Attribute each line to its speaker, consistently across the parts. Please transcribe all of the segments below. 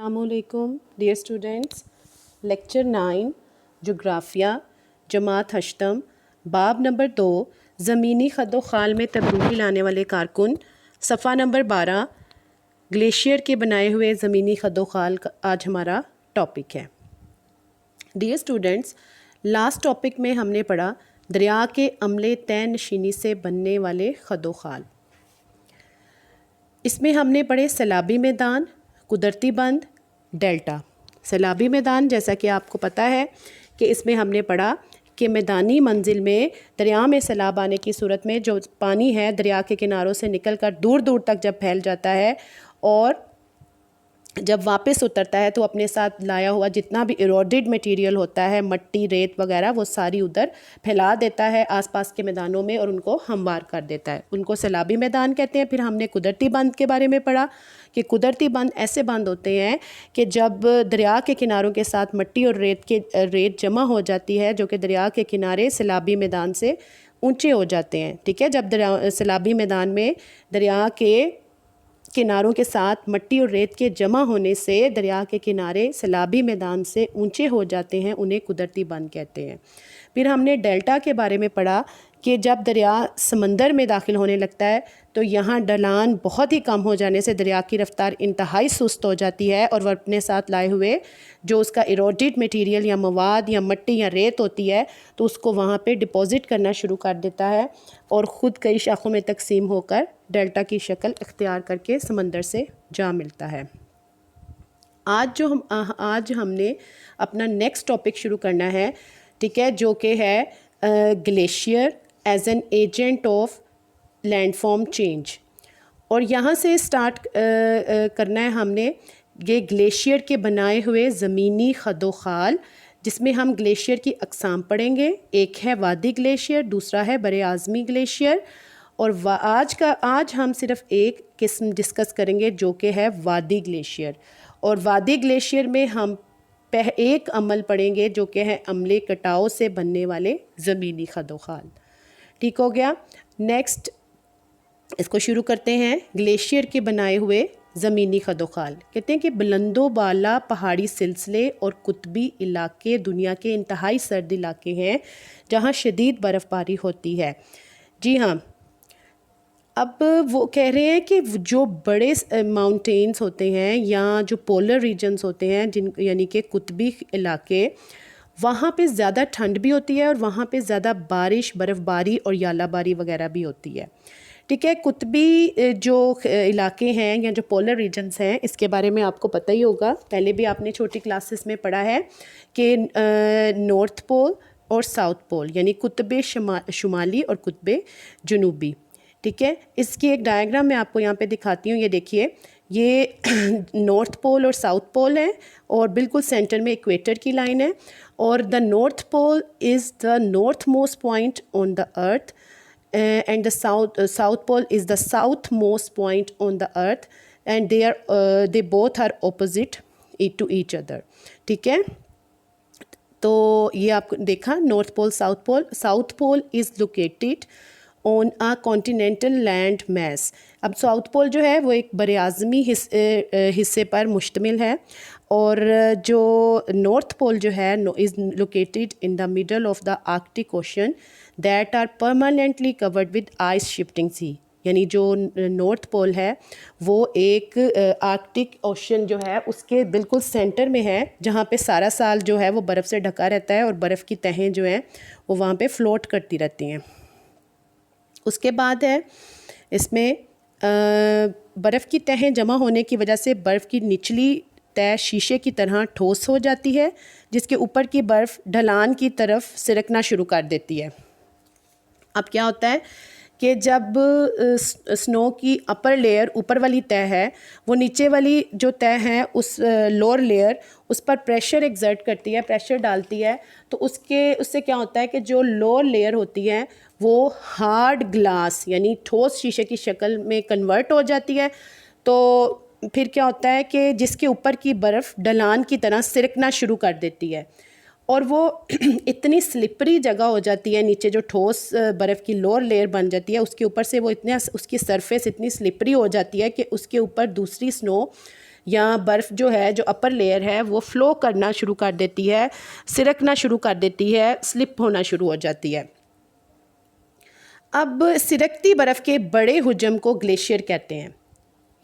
Speaker 1: अस्सलामुअलैकुम dear students. Lecture 9 जोग्राफ़िया जमात हश्तम बाब number 2 ज़मीनी खदो खाल में तब्दीली लाने वाले कारकुन, सफ़ा नंबर 12 ग्लेशियर के बनाए हुए ज़मीनी खदो खाल आज हमारा टॉपिक है। डियर स्टूडेंट्स, लास्ट टॉपिक में हमने पढ़ा दरिया के अमले तय नशीनी से बनने वाले खदो खाल। इसमें हमने पढ़े सैलाबी मैदान, कुदरती बंद, डेल्टा। सैलाबी मैदान जैसा कि आपको पता है कि इसमें हमने पढ़ा कि मैदानी मंजिल में दरिया में सैलाब आने की सूरत में जो पानी है दरिया के किनारों से निकलकर दूर दूर तक जब फैल जाता है और जब वापस उतरता है तो अपने साथ लाया हुआ जितना भी इरोडेड मटेरियल होता है, मट्टी, रेत वगैरह, वो सारी उधर फैला देता है आसपास के मैदानों में और उनको हमवार कर देता है। उनको सैलाबी मैदान कहते हैं। फिर हमने कुदरती बंद के बारे में पढ़ा कि कुदरती बंद ऐसे बंद होते हैं कि जब दरिया के किनारों के साथ मट्टी और रेत जमा हो जाती है जो कि दरिया के किनारे सैलाबी मैदान से ऊँचे हो जाते हैं। ठीक है, जब सैलाबी मैदान में दरिया के किनारों के साथ मट्टी और रेत के जमा होने से दरिया के किनारे सैलाबी मैदान से ऊंचे हो जाते हैं, उन्हें कुदरती बंद कहते हैं। फिर हमने डेल्टा के बारे में पढ़ा कि जब दरिया समंदर में दाखिल होने लगता है तो यहाँ ढलान बहुत ही कम हो जाने से दरिया की रफ्तार इंतहाई सुस्त हो जाती है और वह अपने साथ लाए हुए जो उसका इरोडेड मटेरियल या मवाद या मट्टी या रेत होती है तो उसको वहाँ पे डिपॉजिट करना शुरू कर देता है और ख़ुद कई शाखों में तकसीम होकर डेल्टा की शक्ल इख्तियार करके समंदर से जा मिलता है। आज हमने अपना नेक्स्ट टॉपिक शुरू करना है, ठीक है, जो कि है glacier as an agent of landform change. और यहाँ से स्टार्ट करना है हमने ये ग्लेशियर के बनाए हुए ज़मीनी खदो खाल, जिसमें हम ग्लेशियर की अक़साम पढ़ेंगे। एक है वादी ग्लेशियर, दूसरा है बरे आज़मी ग्लेशियर। और आज हम सिर्फ एक किस्म डिस्कस करेंगे जो कि है वादी ग्लेशियर। और वादी ग्लेशियर में हम एक अमल पढ़ेंगे जो कि है अमले कटाव से बनने वाले ज़मीनी खदो खाल। ठीक हो गया। नेक्स्ट इसको शुरू करते हैं। ग्लेशियर के बनाए हुए ज़मीनी खदो खाल कहते हैं कि बुलंदो बाला पहाड़ी सिलसिले और कुतबी इलाके दुनिया के इंतहाई सर्द इलाके हैं जहाँ शदीद बर्फ़बारी होती है। जी हाँ, अब वो कह रहे हैं कि जो बड़े माउंटेन्स होते हैं या जो पोलर रीजन्स होते हैं जिन यानी कि कुतबी इलाके, वहाँ पे ज़्यादा ठंड भी होती है और वहाँ पे ज़्यादा बारिश, बर्फ़बारी और यालाबारी वगैरह भी होती है। ठीक है, कुतबी जो इलाके हैं या जो पोलर रीजन्स हैं इसके बारे में आपको पता ही होगा, पहले भी आपने छोटी क्लासेस में पढ़ा है कि नॉर्थ पोल और साउथ पोल यानी कुतबे शुमाली और कुतबे जनूबी। ठीक है, इसकी एक डायग्राम मैं आपको यहाँ पे दिखाती हूँ। ये देखिए, ये नॉर्थ पोल और साउथ पोल है और बिल्कुल सेंटर में इक्वेटर की लाइन है। और the North Pole is the north most point on the earth and the south pole is the southmost point on the earth and they both are opposite to each other। ठीक है, तो ये आपको देखा North Pole South Pole is located on a continental land mass. अब South Pole जो है वो एक बरआज़मी हिस्से पर मुश्तमिल है और जो नॉर्थ पोल जो है is located in the middle of the Arctic Ocean that are permanently covered with ice shifting sea. यानी जो नॉर्थ पोल है वो एक आर्कटिक ओशन जो है उसके बिल्कुल सेंटर में है जहाँ पे सारा साल जो है वो बर्फ़ से ढका रहता है और बर्फ़ की तहें जो हैं वो वहाँ पे फ्लोट करती रहती हैं। उसके बाद है इसमें बर्फ़ की तहें जमा होने की वजह से बर्फ़ की निचली तह शीशे की तरह ठोस हो जाती है जिसके ऊपर की बर्फ़ ढलान की तरफ सिरकना शुरू कर देती है। अब क्या होता है कि जब स्नो की अपर लेयर ऊपर वाली तह है वो नीचे वाली जो तह है उस लोअर लेयर उस पर प्रेशर एक्सर्ट करती है, प्रेशर डालती है, तो उससे क्या होता है कि जो लोअर लेयर होती है वो हार्ड ग्लास यानी ठोस शीशे की शक्ल में कन्वर्ट हो जाती है। तो फिर क्या होता है कि जिसके ऊपर की बर्फ़ ढलान की तरह सिरकना शुरू कर देती है और वो इतनी स्लिपरी जगह हो जाती है, नीचे जो ठोस बर्फ़ की लोअर लेयर बन जाती है उसके ऊपर से वो उसकी सरफेस इतनी स्लिपरी हो जाती है कि उसके ऊपर दूसरी स्नो या बर्फ़ जो है, जो अपर लेयर है, वो फ़्लो करना शुरू कर देती है, सिरकना शुरू कर देती है, स्लिप होना शुरू हो जाती है। अब सिरकती बर्फ़ के बड़े हुजम को ग्लेशियर कहते हैं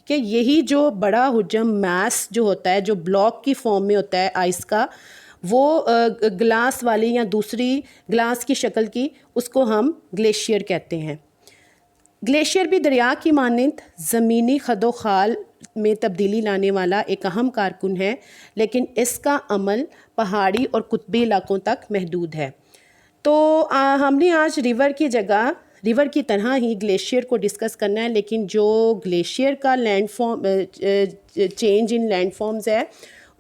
Speaker 1: कि यही जो बड़ा हुजम मैस जो होता है, जो ब्लॉक की फॉर्म में होता है आइस का, वो ग्लास वाली या दूसरी ग्लास की शक्ल की, उसको हम ग्लेशियर कहते हैं। ग्लेशियर भी दरिया की मानंद ज़मीनी खदोखाल में तब्दीली लाने वाला एक अहम कारकुन है, लेकिन इसका अमल पहाड़ी और कुतबी इलाकों तक महदूद है। तो हमने आज रिवर की जगह, रिवर की तरह ही ग्लेशियर को डिस्कस करना है, लेकिन जो ग्लेशियर का लैंडफॉर्म चेंज इन लैंडफॉर्म्स है,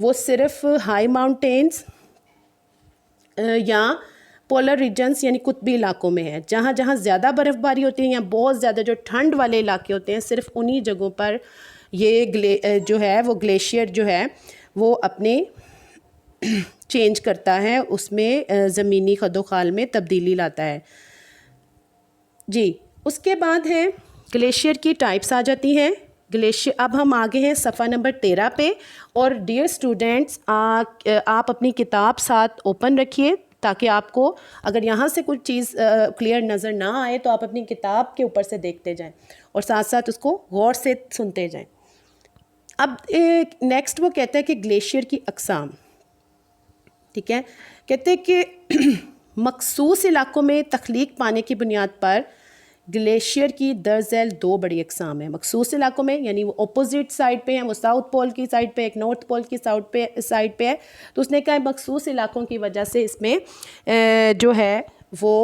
Speaker 1: वो सिर्फ हाई माउंटेन्स या पोलर रीजन्स यानी कुतबी इलाकों में है। जहाँ जहाँ ज़्यादा बर्फ़बारी होती है या बहुत ज़्यादा जो ठंड वाले इलाके होते हैं, सिर्फ उन्हीं जगहों पर ये जो है वो ग्लेशियर जो है वो अपने चेंज करता है, उसमें ज़मीनी खदोखाल में तब्दीली लाता है जी। उसके बाद है ग्लेशियर की टाइप्स आ जाती हैं। ग्लेशियर, अब हम आगे हैं सफ़ा नंबर 13 पे। और डियर स्टूडेंट्स, आप अपनी किताब साथ ओपन रखिए ताकि आपको अगर यहाँ से कुछ चीज़ क्लियर नज़र ना आए तो आप अपनी किताब के ऊपर से देखते जाएं और साथ साथ उसको गौर से सुनते जाएं। अब नेक्स्ट वो कहता है कि ग्लेशियर की अक़साम, ठीक है। कहते हैं कि मखसूस इलाकों में तख्लीक पाने की बुनियाद पर ग्लेशियर की दरअसल दो बड़ी अक़साम है। मखसूस इलाकों में यानी वो अपोजिट साइड पे हैं, वो साउथ पोल की साइड पे, एक नॉर्थ पोल की साइड पे है। तो उसने कहा मखसूस इलाकों की वजह से इसमें जो है वो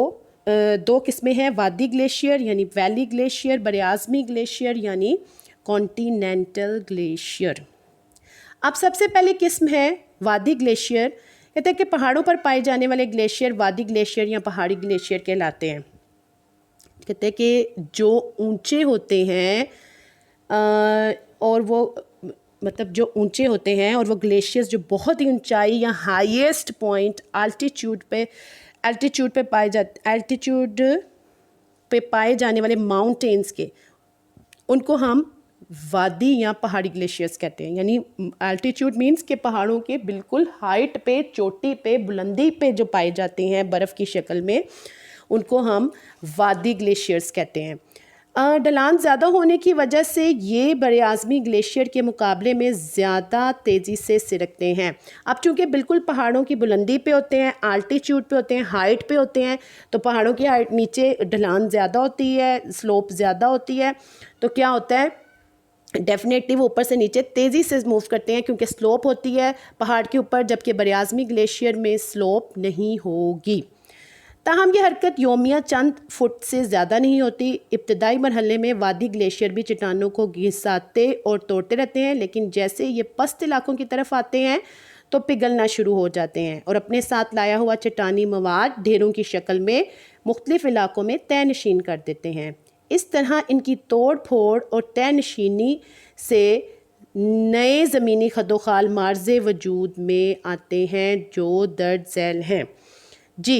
Speaker 1: दो किस्में हैं, वादी ग्लेशियर यानी वैली ग्लेशियर, बरआज़मी ग्लेशियर यानी कॉन्टीनेंटल ग्लेशियर। अब सबसे पहले किस्म है वादी ग्लेशियर। कहते हैं कि पहाड़ों पर पाए जाने वाले ग्लेशियर वादी ग्लेशियर या पहाड़ी ग्लेशियर कहलाते हैं। कहते हैं कि जो ऊंचे होते हैं और वो मतलब जो ऊंचे होते हैं और वो ग्लेशियर्स जो बहुत ही ऊंचाई या हाईएस्ट पॉइंट एल्टीट्यूड पे पाए जाने वाले माउंटेन्स के, उनको हम वादी या पहाड़ी ग्लेशियर्स कहते हैं। यानी एल्टीट्यूड मींस के पहाड़ों के बिल्कुल हाइट पे, चोटी पे, बुलंदी पे जो पाए जाते हैं बर्फ़ की शक्ल में, उनको हम वादी ग्लेशियर्स कहते हैं। ढलान ज़्यादा होने की वजह से ये बरआज़मी ग्लेशियर के मुकाबले में ज़्यादा तेज़ी से सिरकते हैं। अब चूँकि बिल्कुल पहाड़ों की बुलंदी पे होते हैं, आल्टीट्यूड पे होते हैं, हाइट पे होते हैं, तो पहाड़ों की हाइट नीचे ढलान ज़्यादा होती है, स्लोप ज़्यादा होती है, तो क्या होता है डेफिनेटली वो ऊपर से नीचे तेज़ी से मूव करते हैं क्योंकि स्लोप होती है पहाड़ के ऊपर, जबकि बरआज़मी ग्लेशियर में स्लोप नहीं होगी। ताहम ये हरकत योमिया चंद फुट से ज़्यादा नहीं होती। इब्तदाई मरहले में वादी ग्लेशियर भी चट्टानों को घिसाते और तोड़ते रहते हैं, लेकिन जैसे ये पस्त इलाकों की तरफ आते हैं तो पिघलना शुरू हो जाते हैं और अपने साथ लाया हुआ चट्टानी मवाद ढेरों की शक्ल में मुख्तलिफ इलाकों में तय नशीन कर देते हैं। इस तरह इनकी तोड़ फोड़ और तय नशीनी से नए ज़मीनी खदोखाल मार्ज़े वजूद में आते हैं जो दर्ज झैल हैं जी।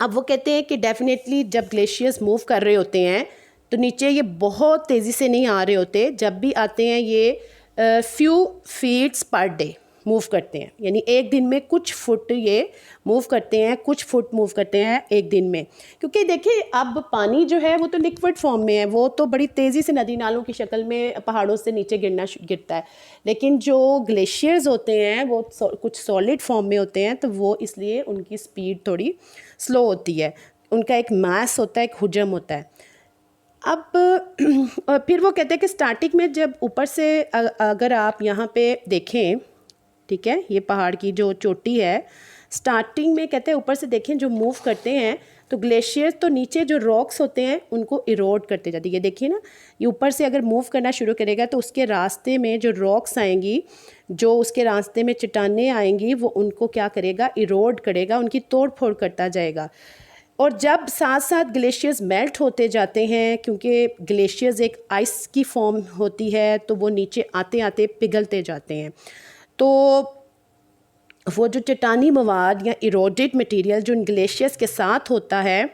Speaker 1: अब वो कहते हैं कि डेफिनेटली जब ग्लेशियर्स मूव कर रहे होते हैं तो नीचे ये बहुत तेज़ी से नहीं आ रहे होते, जब भी आते हैं ये few feets per day move करते हैं, यानी एक दिन में कुछ फुट ये मूव करते हैं, कुछ फुट मूव करते हैं एक दिन में। क्योंकि देखिए अब पानी जो है वो तो लिक्विड फॉर्म में है, वो तो बड़ी तेज़ी से नदी नालों की शक्ल में पहाड़ों से नीचे गिरता है, लेकिन जो ग्लेशियर्स होते हैं वो कुछ सॉलिड फॉर्म में होते हैं, तो वो इसलिए उनकी स्पीड थोड़ी स्लो होती है, उनका एक मास होता है, एक हुजम होता है। अब फिर वो कहते हैं कि स्टार्टिंग में जब ऊपर से अगर आप यहाँ पे देखें, ठीक है, ये पहाड़ की जो चोटी है, स्टार्टिंग में कहते हैं ऊपर से देखें जो मूव करते हैं तो ग्लेशियर तो नीचे जो रॉक्स होते हैं उनको इरोड करते जाती है। ये देखिए ना, ये ऊपर से अगर मूव करना शुरू करेगा तो उसके रास्ते में जो रॉक्स आएंगी, जो उसके रास्ते में चट्टानें आएंगी, वो उनको क्या करेगा, इरोड करेगा, उनकी तोड़ फोड़ करता जाएगा। और जब साथ साथ ग्लेशियर्स मेल्ट होते जाते हैं, क्योंकि ग्लेशियर्स एक आइस की फॉर्म होती है, तो वो नीचे आते आते पिघलते जाते हैं, तो वो जो चट्टानी मवाद या इरोडेड मटेरियल जो इन ग्लेशियर्स के साथ होता है,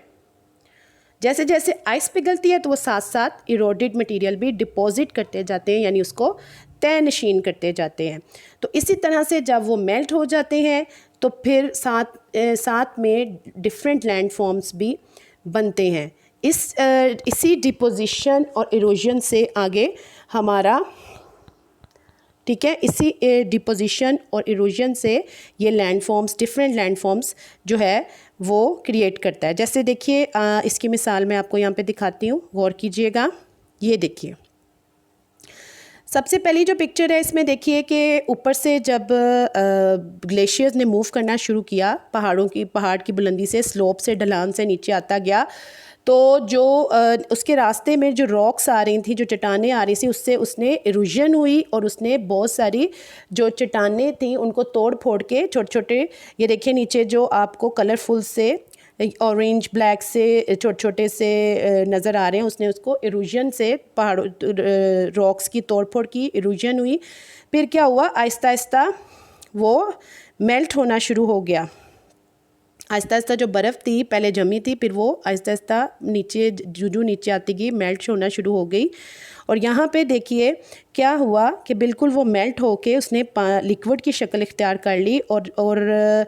Speaker 1: जैसे जैसे आइस पिघलती है तो वो साथ साथ इरोडेड मटेरियल भी डिपॉजिट करते जाते हैं, यानी उसको तय नशीन करते जाते हैं। तो इसी तरह से जब वो मेल्ट हो जाते हैं तो फिर साथ में डिफरेंट लैंड फॉर्म्स भी बनते हैं। इसी डिपोजिशन और इरोजन से आगे हमारा, ठीक है, इसी डिपोजिशन और इरोजन से ये land forms, different land forms जो है वो क्रिएट करता है। जैसे देखिए इसकी मिसाल मैं आपको यहाँ पे दिखाती हूँ, गौर कीजिएगा। ये देखिए सबसे पहली जो पिक्चर है इसमें देखिए कि ऊपर से जब ग्लेशियर्स ने मूव करना शुरू किया, पहाड़ की बुलंदी से, स्लोप से, ढलान से नीचे आता गया, तो जो उसके रास्ते में जो रॉक्स आ रही थी, जो चट्टानें आ रही थी, उससे उसने इरोजन हुई और उसने बहुत सारी जो चट्टानें थी उनको तोड़ फोड़ के छोटे छोटे, ये देखिए नीचे जो आपको कलरफुल से ऑरेंज ब्लैक से छोटे छोटे से नज़र आ रहे हैं, उसने उसको इरोजन से, पहाड़ों रॉक्स की तोड़ फोड़ की, इरोजन हुई। फिर क्या हुआ, आहिस्ता आहिस्ता वो मेल्ट होना शुरू हो गया। आहिस्ता आहिस्ता जो बर्फ़ थी पहले जमी थी, फिर वो आहिस्ता आहिस्ता नीचे जो नीचे आती गई, मेल्ट होना शुरू हो गई। और यहाँ पे देखिए क्या हुआ कि बिल्कुल वो मेल्ट होके उसने लिक्विड की शक्ल इख्तियार कर ली, और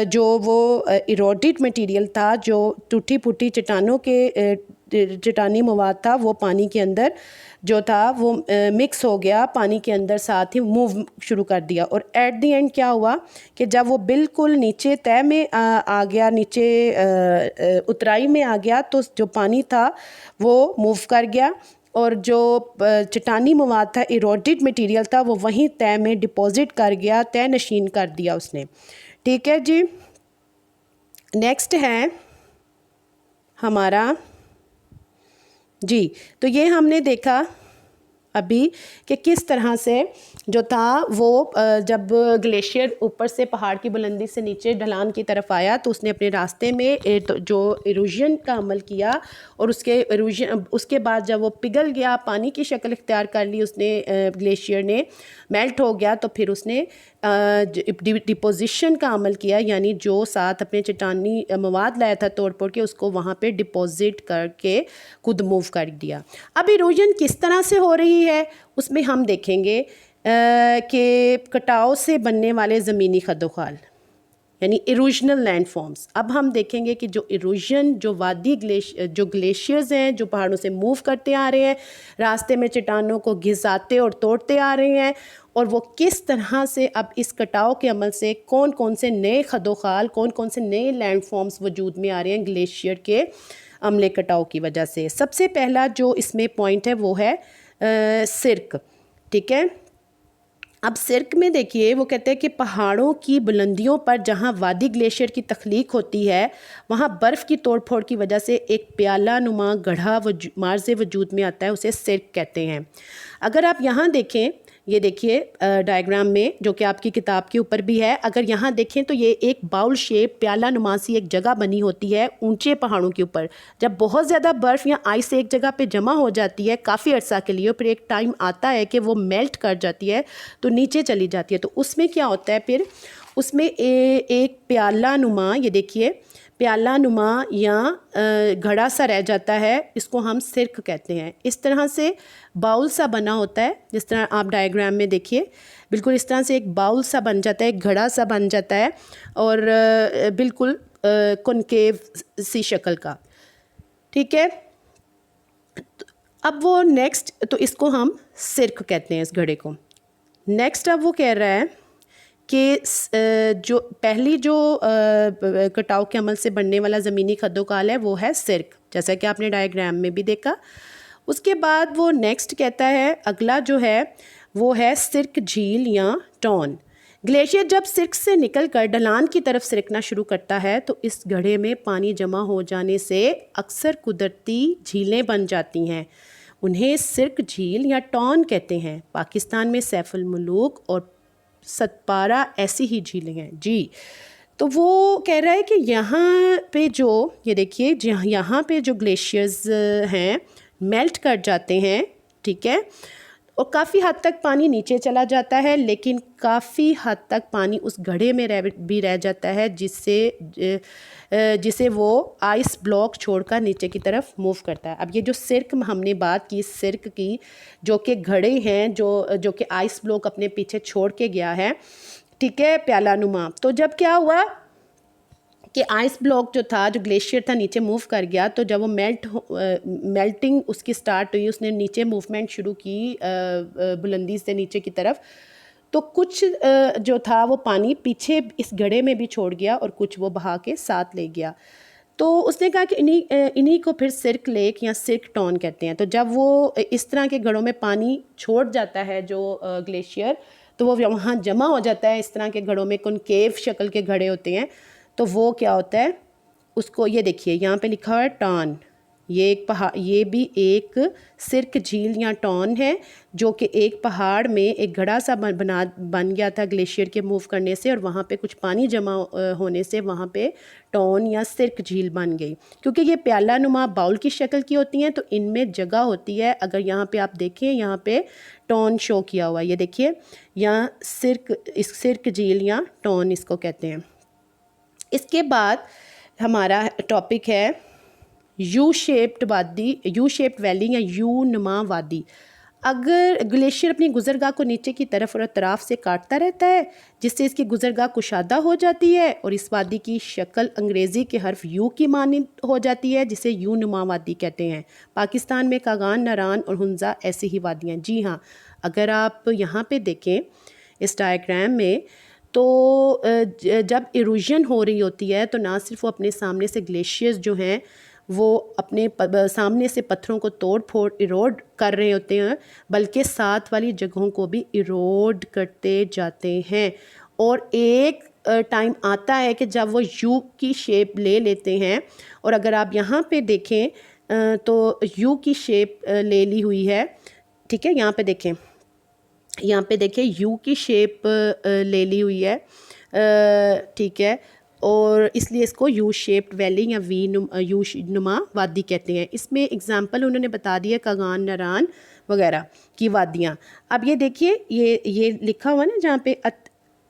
Speaker 1: जो वो इरोडेड मटेरियल था, जो टूटी फूटी चट्टानों के चट्टानी मवाद था, वो पानी के अंदर जो था वो मिक्स हो गया, पानी के अंदर साथ ही मूव शुरू कर दिया। और एट द एंड क्या हुआ कि जब वो बिल्कुल नीचे तय में आ गया, नीचे उतराई में आ गया, तो जो पानी था वो मूव कर गया, और जो चट्टानी मवाद था, इरोडेड मटेरियल था, वो वहीं तय में डिपॉजिट कर गया, तय नशीन कर दिया उसने। ठीक है जी। नेक्स्ट है हमारा जी, तो ये हमने देखा अभी कि किस तरह से जो था वो जब ग्लेशियर ऊपर से पहाड़ की बुलंदी से नीचे ढलान की तरफ आया तो उसने अपने रास्ते में जो इरोजन का अमल किया, और उसके बाद जब वो पिघल गया, पानी की शक्ल इख्तियार कर ली उसने, ग्लेशियर ने मेल्ट हो गया, तो फिर उसने डिपोजिशन का अमल किया, यानी जो साथ अपने चट्टानी मवाद लाया था तोड़ फोड़ के, उसको वहाँ पे डिपॉजिट करके खुद मूव कर दिया। अब इरोजन किस तरह से हो रही है उसमें हम देखेंगे कि कटाव से बनने वाले ज़मीनी खदोखाल, यानी इरोजनल लैंड फॉर्म्स। अब हम देखेंगे कि जो इरोजन, जो जो ग्लेशियर्स हैं, जो पहाड़ों से मूव करते आ रहे हैं, रास्ते में चट्टानों को घिसाते और तोड़ते आ रहे हैं, और वो किस तरह से अब इस कटाव के अमल से कौन कौन से नए खदोखाल, कौन कौन से नए लैंड फॉर्म्स वजूद में आ रहे हैं ग्लेशियर के अमले कटाव की वजह से। सबसे पहला जो इसमें पॉइंट है वो है सिर्क। ठीक है, अब सिर्क में देखिए वो कहते हैं कि पहाड़ों की बुलंदियों पर जहाँ वादी ग्लेशियर की तख्लीक होती है, वहाँ बर्फ़ की तोड़ फोड़ की वजह से एक प्याला नुमा गढ़ा मार्ज़े वजूद में आता है, उसे सिर्क कहते हैं। अगर आप यहाँ देखें, ये देखिए डायग्राम में जो कि आपकी किताब के ऊपर भी है, अगर यहाँ देखें तो ये एक बाउल शेप प्याला नुमा सी एक जगह बनी होती है ऊंचे पहाड़ों के ऊपर। जब बहुत ज़्यादा बर्फ़ या आइस एक जगह पे जमा हो जाती है काफ़ी अर्सा के लिए, फिर एक टाइम आता है कि वो मेल्ट कर जाती है तो नीचे चली जाती है, तो उसमें क्या होता है, फिर उसमें एक प्याला नुमा, ये देखिए प्याला नुमा या घड़ा सा रह जाता है, इसको हम सिर्क कहते हैं। इस तरह से बाउल सा बना होता है, जिस तरह आप डायग्राम में देखिए, बिल्कुल इस तरह से एक बाउल सा बन जाता है, एक घड़ा सा बन जाता है, और बिल्कुल कॉनकेव सी शक्ल का। ठीक है, अब वो नेक्स्ट, तो इसको हम सिर्क कहते हैं इस घड़े को। नेक्स्ट अब वो कह रहा है कि जो पहली जो कटाव के अमल से बनने वाला ज़मीनी खदोखाल है वो है सिर्क, जैसा कि आपने डायग्राम में भी देखा। उसके बाद वो नेक्स्ट कहता है, अगला जो है वो है सिर्क झील या टॉन। ग्लेशियर जब सिर्क से निकलकर ढलान की तरफ सिरकना शुरू करता है तो इस घड़े में पानी जमा हो जाने से अक्सर कुदरती झीलें बन जाती हैं, उन्हें सिर्क झील या टॉन कहते हैं। पाकिस्तान में सैफुल मुलूक और सतपारा ऐसी ही झीलें हैं जी। तो वो कह रहा है कि यहाँ पे जो, ये देखिए यहाँ पे जो ग्लेशियर्स हैं मेल्ट कर जाते हैं, ठीक है, और काफ़ी हद तक पानी नीचे चला जाता है, लेकिन काफ़ी हद तक पानी उस घड़े में भी रह जाता है, जिसे वो आइस ब्लॉक छोड़कर नीचे की तरफ मूव करता है। अब ये जो सिरक हमने बात की, सिरक की, जो कि घड़े हैं जो कि आइस ब्लॉक अपने पीछे छोड़ के गया है, ठीक है, प्याला नुमा। तो जब क्या हुआ कि आइस ब्लॉक जो था, जो ग्लेशियर था, नीचे मूव कर गया, तो जब वो मेल्टिंग उसकी स्टार्ट हुई, उसने नीचे मूवमेंट शुरू की बुलंदी से नीचे की तरफ, तो कुछ जो था वो पानी पीछे इस घड़े में भी छोड़ गया और कुछ वो बहा के साथ ले गया। तो उसने कहा कि इन्हीं को फिर सिरक लेक या सिरक टॉन कहते हैं। तो जब वो इस तरह के घड़ों में पानी छोड़ जाता है जो ग्लेशियर, तो वो वहाँ जमा हो जाता है। इस तरह के घड़ों में कॉनकेव शक्ल के घड़े होते हैं, तो वो क्या होता है, उसको ये देखिए यहाँ पे लिखा हुआ है टॉन। ये एक पहाड़, ये भी एक सिरक झील या टॉन है, जो कि एक पहाड़ में एक घड़ा सा बन गया था ग्लेशियर के मूव करने से, और वहाँ पे कुछ पानी जमा होने से वहाँ पे टॉन या सिरक झील बन गई। क्योंकि ये प्याला नुमा बाउल की शक्ल की होती हैं, तो इनमें जगह होती है। अगर यहाँ पे आप देखें, यहाँ पे टॉन शो किया हुआ है, ये देखिए यहाँ इस सिरक झील या टॉन इसको कहते हैं। इसके बाद हमारा टॉपिक है यू शेप्ड वादी, यू शेप्ड वैली या यू नुमा वादी। अगर ग्लेशियर अपनी गुजरगाह को नीचे की तरफ और अतराफ से काटता रहता है, जिससे इसकी गुजरगाह कुशादा हो जाती है और इस वादी की शक्ल अंग्रेज़ी के हर्फ यू की मानी हो जाती है, जिसे यू नुमा वादी कहते हैं। पाकिस्तान में कागान, नारान और हुंजा ऐसी ही वादियाँ। जी हाँ, अगर आप यहाँ पे देखें इस डायग्राम में, तो जब इरोजन हो रही होती है, तो ना सिर्फ वो अपने सामने से ग्लेशियर्स जो हैं वो अपने सामने से पत्थरों को तोड़ फोड़ इरोड कर रहे होते हैं, बल्कि साथ वाली जगहों को भी इरोड करते जाते हैं। और एक टाइम आता है कि जब वो यू की शेप ले लेते हैं, और अगर आप यहाँ पे देखें तो यू की शेप ले ली हुई है, ठीक है। यहाँ पे देखें यू की शेप ले ली हुई है, ठीक है, और इसलिए इसको यू शेप्ड वैली या यू नुमा वादी कहते हैं। इसमें एग्जांपल उन्होंने बता दिया कागान, नारान वगैरह की वादियाँ। अब ये देखिए, ये लिखा हुआ ना जहाँ पे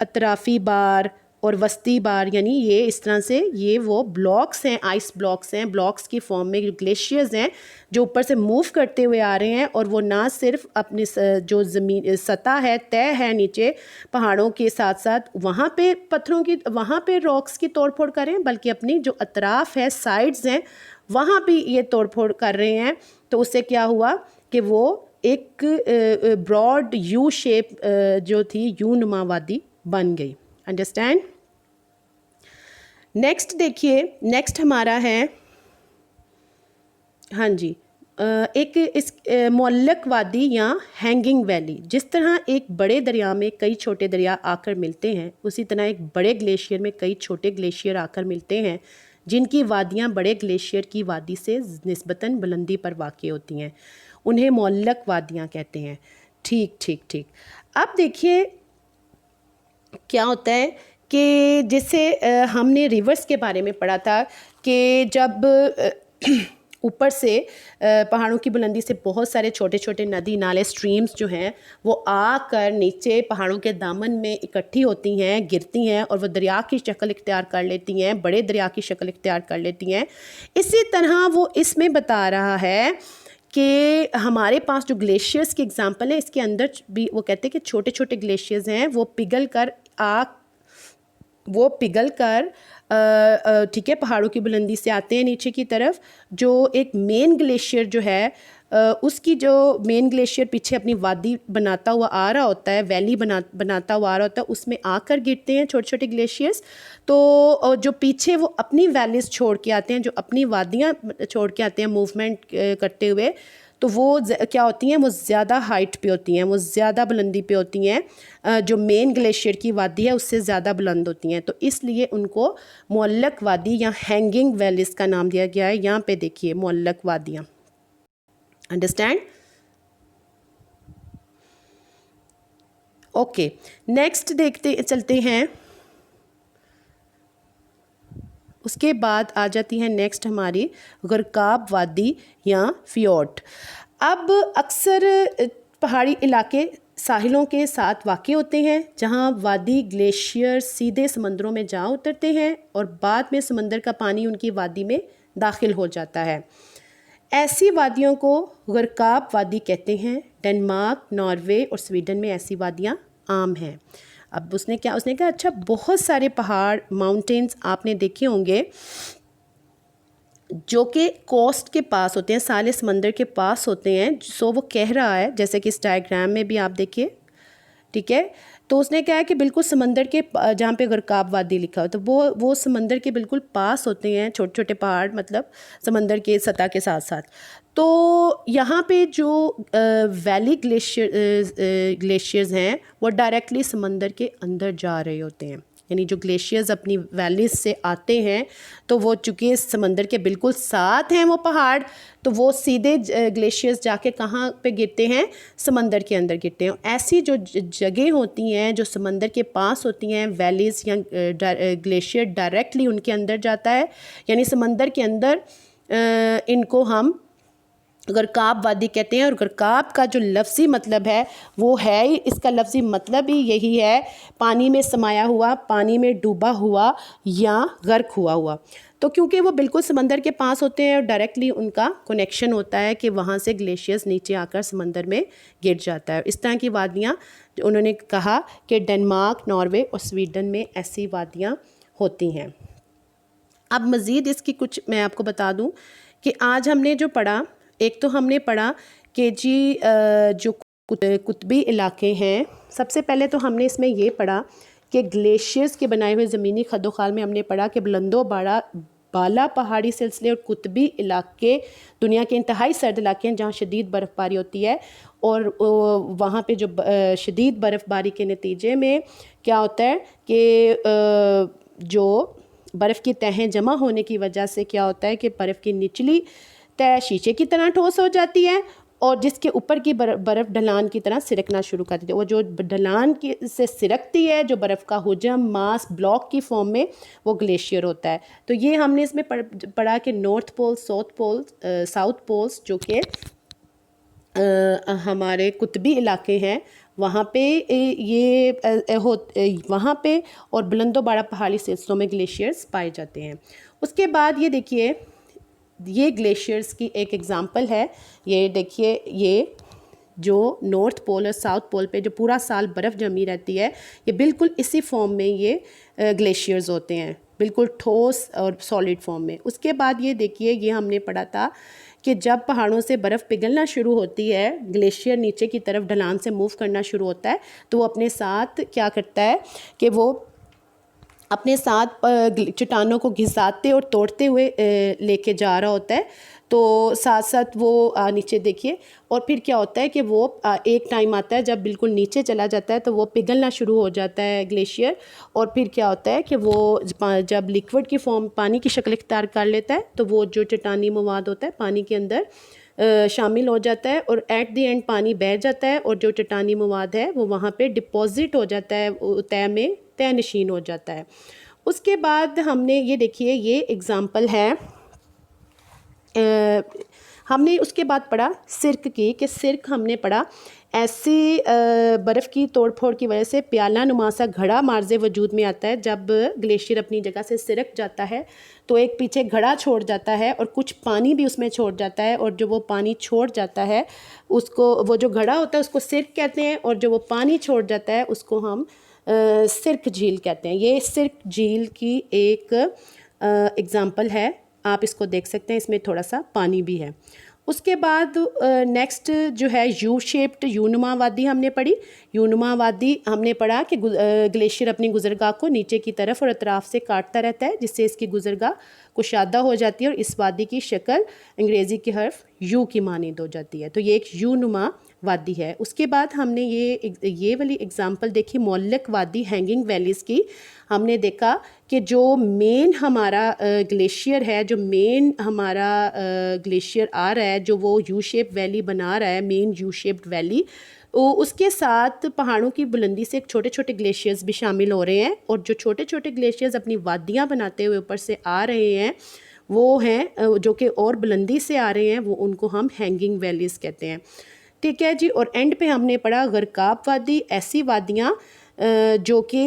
Speaker 1: अतराफ़ी बार और वस्ती बार, यानी ये इस तरह से ये वो ब्लॉक्स हैं, आइस ब्लॉक्स हैं, ब्लॉक्स की फॉर्म में ग्लेशियर्स हैं जो ऊपर से मूव करते हुए आ रहे हैं। और वो ना सिर्फ अपनी जो ज़मीन सतह है, तय है नीचे पहाड़ों के साथ साथ वहाँ पे पत्थरों की, वहाँ पे रॉक्स की तोड़ फोड़ कर रहे हैं, बल्कि अपनी जो अतराफ़ है, साइड्स हैं, वहाँ भी ये तोड़ फोड़ कर रहे हैं। तो उससे क्या हुआ कि वो एक ब्रॉड यू शेप जो थी यू नुमा वादी बन गई। अंडरस्टैंड। नेक्स्ट देखिए, नेक्स्ट हमारा है, हाँ जी, एक इस मुअल्लक वादी या हैंगिंग वैली। जिस तरह एक बड़े दरिया में कई छोटे दरिया आकर मिलते हैं, उसी तरह एक बड़े ग्लेशियर में कई छोटे ग्लेशियर आकर मिलते हैं, जिनकी वादियाँ बड़े ग्लेशियर की वादी से निस्बतन बुलंदी पर वाक़ होती हैं। उन्हें मुअल्लक वादियाँ कहते हैं। ठीक। अब देखिए क्या होता है कि जैसे हमने रिवर्स के बारे में पढ़ा था कि जब ऊपर से पहाड़ों की बुलंदी से बहुत सारे छोटे छोटे नदी नाले स्ट्रीम्स जो हैं वो आकर नीचे पहाड़ों के दामन में इकट्ठी होती हैं, गिरती हैं और वो दरिया की शक्ल इख्तियार कर लेती हैं, बड़े दरिया की शक्ल इख्तियार कर लेती हैं। इसी तरह वो इसमें बता रहा है कि हमारे पास जो ग्लेशियर्स की एग्जांपल है, इसके अंदर भी वो कहते हैं कि छोटे छोटे ग्लेशियर्स हैं, वो पिघल कर ठीक है पहाड़ों की बुलंदी से आते हैं नीचे की तरफ। जो एक मेन ग्लेशियर जो है उसकी जो मेन ग्लेशियर पीछे अपनी वादी बनाता हुआ आ रहा होता है, वैली बनाता हुआ आ रहा होता है, उसमें आकर गिरते हैं छोटे छोटे ग्लेशियर्स। तो जो पीछे वो अपनी वैलीज छोड़ के आते हैं, जो अपनी वादियाँ छोड़ के आते हैं मूवमेंट करते हुए, तो वो क्या होती हैं, वो ज़्यादा हाइट पे होती हैं, वो ज़्यादा बुलंदी पे होती हैं। जो मेन ग्लेशियर की वादी है उससे ज़्यादा बुलंद होती हैं, तो इसलिए उनको मुअल्लक वादी या हैंगिंग वैलीज का नाम दिया गया है। यहाँ पे देखिए मुअल्लक वादियाँ। अंडरस्टैंड। ओके, नेक्स्ट चलते हैं। उसके बाद आ जाती है नेक्स्ट हमारी गरकाब वादी या फियोर्ड। अब अक्सर पहाड़ी इलाके साहिलों के साथ वाक़ होते हैं, जहाँ वादी ग्लेशियर सीधे समंदरों में जा उतरते हैं और बाद में समंदर का पानी उनकी वादी में दाखिल हो जाता है। ऐसी वादियों को गर्काब वादी कहते हैं। डेनमार्क, नॉर्वे और स्वीडन में ऐसी वादियाँ आम हैं। अब उसने कहा अच्छा बहुत सारे पहाड़ माउंटेन्स आपने देखे होंगे जो कि कोस्ट के पास होते हैं, साले समंदर के पास होते हैं। सो वो कह रहा है, जैसे कि इस डायग्राम में भी आप देखिए, ठीक है। तो उसने कहा है कि बिल्कुल समंदर के जहाँ पे गर्काब वादी लिखा हो तो वो समंदर के बिल्कुल पास होते हैं, छोटे छोटे पहाड़, मतलब समंदर के सतह के साथ साथ। तो यहाँ पे जो वैली ग्लेशियर्स हैं वो डायरेक्टली समंदर के अंदर जा रहे होते हैं। यानी जो ग्लेशियर्स अपनी वैलीज से आते हैं तो वो चूँकि समंदर के बिल्कुल साथ हैं वो पहाड़, तो वो सीधे ग्लेशियर्स जाके कहाँ पे गिरते हैं, समंदर के अंदर गिरते हैं। ऐसी जो जगह होती हैं जो समंदर के पास होती हैं, वैलीज या ग्लेशियर डायरेक्टली उनके अंदर जाता है, यानी समंदर के अंदर, इनको हम गर्काब वादी कहते हैं। और गर्काब का जो लफ्ज़ी मतलब है वो है, इसका लफ्ज़ी मतलब ही यही है, पानी में समाया हुआ, पानी में डूबा हुआ या गर्क हुआ हुआ। तो क्योंकि वो बिल्कुल समंदर के पास होते हैं और डायरेक्टली उनका कनेक्शन होता है कि वहाँ से ग्लेशियर्स नीचे आकर समंदर में गिर जाता है। इस तरह की वादियाँ उन्होंने कहा कि डेनमार्क, नॉर्वे और स्वीडन में ऐसी वादियाँ होती हैं। अब मज़ीद इसकी कुछ मैं आपको बता दूँ कि आज हमने जो पढ़ा, एक तो हमने पढ़ा कि जी जो कुतबी इलाके हैं, सबसे पहले तो हमने इसमें ये पढ़ा कि ग्लेशियर्स के बनाए हुए ज़मीनी खदोखाल में हमने पढ़ा कि बुलंदो बाला पहाड़ी सिलसिले और कुतबी इलाके दुनिया के इंतहाई सर्द इलाके हैं जहाँ शदीद बर्फ़बारी होती है। और वहाँ पे जो शदीद बर्फ़बारी के नतीजे में क्या होता है कि जो बर्फ़ की तहें जमा होने की वजह से क्या होता है कि बर्फ़ की निचली तय शीशे की तरह ठोस हो जाती है और जिसके ऊपर की बर्फ़ ढलान की तरह सिरकना शुरू कर देती है। वो जो ढलान की से सिरकती है, जो बर्फ़ का हुजम मास ब्लॉक की फॉर्म में, वो ग्लेशियर होता है। तो ये हमने इसमें पढ़ा कि नॉर्थ पोल, साउथ पोल्स जो कि हमारे कुतबी इलाके हैं, वहाँ पे वहाँ पे और बुलंदो बाड़ा पहाड़ी सिलसिलों में ग्लेशियर्स पाए जाते हैं। उसके बाद ये देखिए, ये ग्लेशियर्स की एक एग्ज़ाम्पल है। ये देखिए, ये जो नॉर्थ पोल और साउथ पोल पे जो पूरा साल बर्फ़ जमी रहती है, ये बिल्कुल इसी फॉर्म में ये ग्लेशियर्स होते हैं, बिल्कुल ठोस और सॉलिड फॉर्म में। उसके बाद ये देखिए, ये हमने पढ़ा था कि जब पहाड़ों से बर्फ़ पिघलना शुरू होती है, ग्लेशियर नीचे की तरफ ढलान से मूव करना शुरू होता है, तो वो अपने साथ क्या करता है कि वो अपने साथ चट्टानों को घिसाते और तोड़ते हुए लेके जा रहा होता है। तो साथ साथ वो नीचे देखिए, और फिर क्या होता है कि वो एक टाइम आता है जब बिल्कुल नीचे चला जाता है तो वो पिघलना शुरू हो जाता है ग्लेशियर। और फिर क्या होता है कि वो जब लिक्विड की फॉर्म, पानी की शक्ल इख्तियार कर लेता है, तो वो जो चट्टानी मवाद होता है पानी के अंदर शामिल हो जाता है और एट द एंड पानी बह जाता है और जो चट्टानी मवाद है वो वहाँ पे डिपॉजिट हो जाता है, तय में तय नशीन हो जाता है। उसके बाद हमने ये देखिए, ये एग्ज़ाम्पल है, हमने उसके बाद पढ़ा सिरक की, कि सिरक हमने पढ़ा ऐसी बर्फ़ की तोड़ फोड़ की वजह से प्याला नुमा सा घड़ा मार्ज़े वजूद में आता है। जब ग्लेशियर अपनी जगह से सिरक जाता है तो एक पीछे घड़ा छोड़ जाता है और कुछ पानी भी उसमें छोड़ जाता है, और जो वो पानी छोड़ जाता है उसको, वो जो घड़ा होता है उसको सिरक कहते हैं, और जो वो पानी छोड़ जाता है उसको हम सिरक झील कहते हैं। ये सिरक झील की एक एग्ज़ाम्पल है, आप इसको देख सकते हैं, इसमें थोड़ा सा पानी भी है। उसके बाद नेक्स्ट जो है यू शेप्ड यूनुमा वादी हमने पढ़ी। यूनुमा वादी हमने पढ़ा कि ग्लेशियर अपनी गुजरगाह को नीचे की तरफ और अतराफ से काटता रहता है, जिससे इसकी गुजरगाह कुशादा हो जाती है और इस वादी की शक्ल अंग्रेज़ी के हर्फ यू की मानिंद हो जाती है। तो ये एक यूनुमा वादी है। उसके बाद हमने ये वाली एग्ज़ाम्पल देखी मोल्लक वादी, हैंगिंग वैलीज़ की। हमने देखा कि जो मेन हमारा ग्लेशियर है, जो मेन हमारा ग्लेशियर आ रहा है, जो वो यू शेप वैली बना रहा है, मेन यू शेप्ड वैली, उसके साथ पहाड़ों की बुलंदी से छोटे छोटे ग्लेशियर्स भी शामिल हो रहे हैं, और जो छोटे छोटे ग्लेशियर्स अपनी वादियाँ बनाते हुए ऊपर से आ रहे हैं वो हैं जो कि और बुलंदी से आ रहे हैं, वो उनको हम हैंगिंग वैलीज़ कहते हैं। ठीक है जी। और एंड पे हमने पढ़ा गर्काब वादी, ऐसी वादियाँ जो कि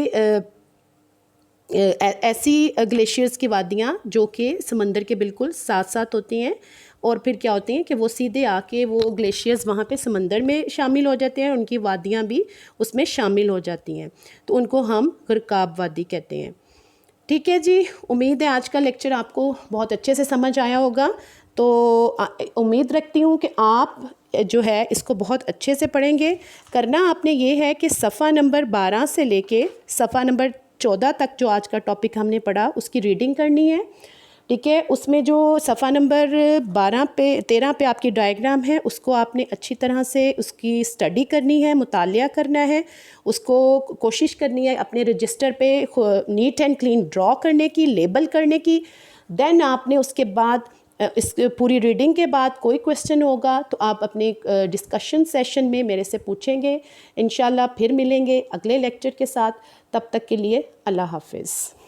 Speaker 1: ऐसी ग्लेशियर्स की वादियाँ जो कि समंदर के बिल्कुल साथ साथ होती हैं, और फिर क्या होती हैं कि वो सीधे आके वो ग्लेशियर्स वहाँ पे समंदर में शामिल हो जाते हैं, उनकी वादियाँ भी उसमें शामिल हो जाती हैं, तो उनको हम गर्काब वादी कहते हैं। ठीक है जी, उम्मीद है आज का लेक्चर आपको बहुत अच्छे से समझ आया होगा। तो उम्मीद रखती हूँ कि आप जो है इसको बहुत अच्छे से पढ़ेंगे। करना आपने ये है कि सफ़ा नंबर 12 से लेके सफ़ा नंबर 14 तक जो आज का टॉपिक हमने पढ़ा उसकी रीडिंग करनी है। ठीक है, उसमें जो सफ़ा नंबर 13 पे आपकी डायग्राम है उसको आपने अच्छी तरह से उसकी स्टडी करनी है, मुतालिया करना है, उसको कोशिश करनी है अपने रजिस्टर पे नीट एंड क्लीन ड्रॉ करने की, लेबल करने की। देन आपने उसके बाद इस पूरी रीडिंग के बाद कोई क्वेश्चन होगा तो आप अपने डिस्कशन सेशन में मेरे से पूछेंगे। इंशाल्लाह फिर मिलेंगे अगले लेक्चर के साथ, तब तक के लिए अल्लाह हाफिज़।